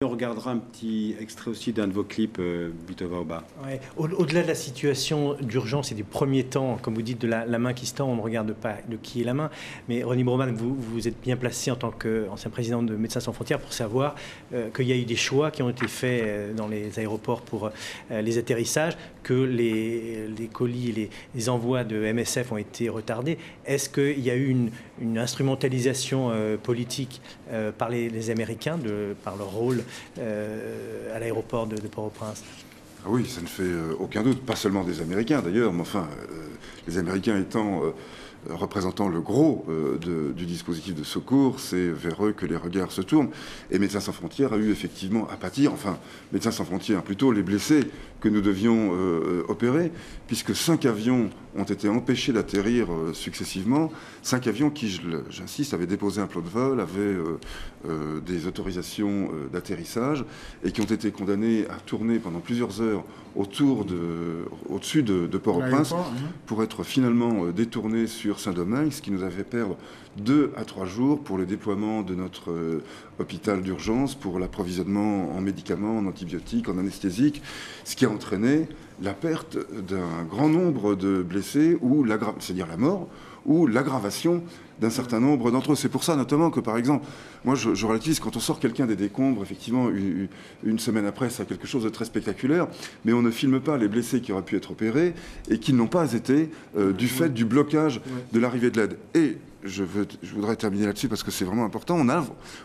On regardera un petit extrait aussi d'un de vos clips, Bitova-Oba. Ouais. Au-delà de la situation d'urgence et des premiers temps, comme vous dites, de la main qui se tend, on ne regarde pas de qui est la main. Mais Ronnie Broman, vous êtes bien placé en tant qu'ancien président de Médecins sans frontières pour savoir qu'il y a eu des choix qui ont été faits dans les aéroports pour les atterrissages, que les colis et les envois de MSF ont été retardés. Est-ce qu'il y a eu une instrumentalisation politique par les Américains, par leur rôle à l'aéroport de Port-au-Prince? Ah oui, ça ne fait aucun doute, pas seulement des Américains d'ailleurs, mais enfin, les Américains étant représentant le gros du dispositif de secours, c'est vers eux que les regards se tournent. Et Médecins sans frontières a eu effectivement à pâtir, enfin, Médecins sans frontières, plutôt les blessés que nous devions opérer, puisque 5 avions ont été empêchés d'atterrir successivement. 5 avions qui, j'insiste, avaient déposé un plan de vol, avaient des autorisations d'atterrissage et qui ont été condamnés à tourner pendant plusieurs heures au-dessus de Port-au-Prince pour être finalement détournés sur Saint-Domingue, ce qui nous a fait perdre 2 à 3 jours pour le déploiement de notre hôpital d'urgence, pour l'approvisionnement en médicaments, en antibiotiques, en anesthésiques, ce qui a entraîné la perte d'un grand nombre de blessés, c'est-à-dire la mort, ou l'aggravation d'un certain nombre d'entre eux. C'est pour ça notamment que, par exemple, moi je relativise, quand on sort quelqu'un des décombres, effectivement, une semaine après, c'est quelque chose de très spectaculaire, mais on ne filme pas les blessés qui auraient pu être opérés et qui n'ont pas été du fait du blocage de l'arrivée de l'aide. Et je voudrais terminer là-dessus parce que c'est vraiment important.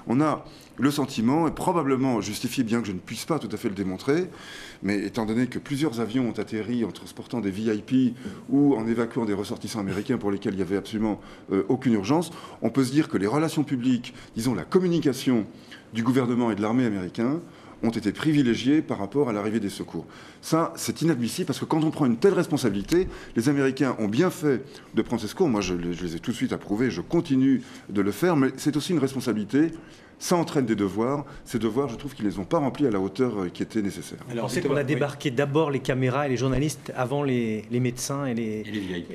On a le sentiment, et probablement justifié, bien que je ne puisse pas tout à fait le démontrer, mais étant donné que plusieurs avions ont atterri en transportant des VIP ou en évacuant des ressortissants américains pour lesquels il n'y avait absolument aucune urgence, on peut se dire que les relations publiques, disons la communication du gouvernement et de l'armée américaine, ont été privilégiés par rapport à l'arrivée des secours. Ça, c'est inadmissible parce que quand on prend une telle responsabilité, les Américains ont bien fait de prendre ces secours. Moi, je les ai tout de suite approuvés, je continue de le faire, mais c'est aussi une responsabilité. Ça entraîne des devoirs. Ces devoirs, je trouve qu'ils ne les ont pas remplis à la hauteur qui était nécessaire. Alors, on sait qu'on a débarqué d'abord les caméras et les journalistes avant les médecins et les VIP.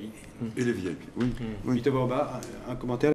Et les VIP, oui. Bitova-Oba, un commentaire?